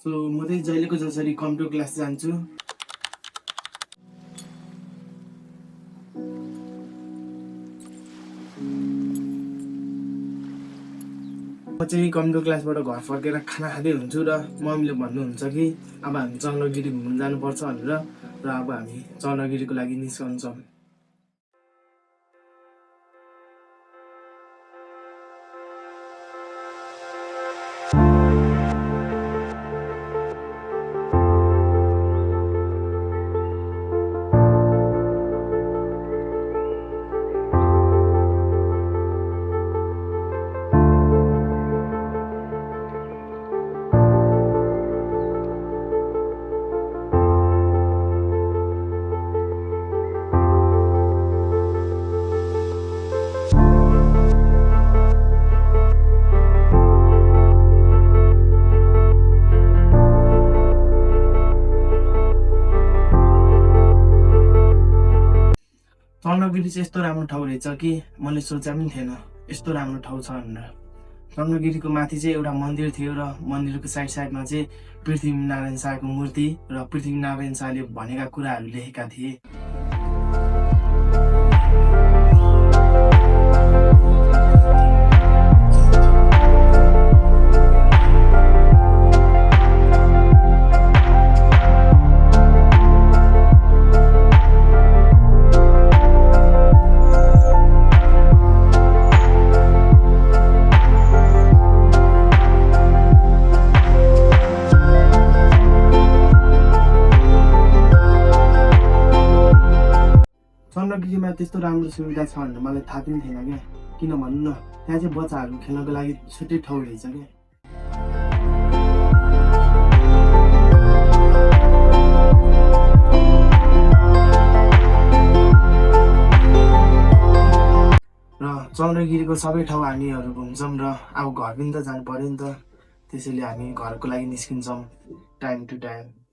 So म चाहिँ जहिलेको जसरी कम्प्युटर क्लास जान्छु। म चाहिँ कम्प्युटर क्लासबाट घर फर्केर खाना खाँदै हुन्छु र मम्मीले भन्नुहुन्छ कि अब हामी चन्द्रगिरी घुम्न जानुपर्छ भनेर, र अब हामी चन्द्रगिरीको लागि निस्कन्छौँ। चन्द्रगिरी चाहिँ यस्तो राम्रो ठाउँ रहेछ कि मैले सोचे पनि थिएन यस्तो राम्रो ठाउँ छ भनेर। चन्द्रगिरीको माथि चाहिँ एउटा मन्दिर थियो र मन्दिरको साइड साइडमा चाहिँ पृथ्वीनारायण शाहको मूर्ति र पृथ्वीनारायण शाहले भनेका कुराहरू लेखेका थिए। चन्द्रगिरीमा त्यस्तो राम्रो सुविधा छ भनेर मलाई थाहा पनि थिएन क्या। किन भन्नु न, त्यहाँ चाहिँ बच्चाहरू खेल्नको लागि छुट्टै ठाउँ रहेछ क्या। र चन्द्रगिरीको सबै ठाउँ हामीहरू घुम्छौँ र अब घर पनि त जानु पर्यो नि त, त्यसैले हामी घरको लागि निस्किन्छौँ टाइम टु टाइम।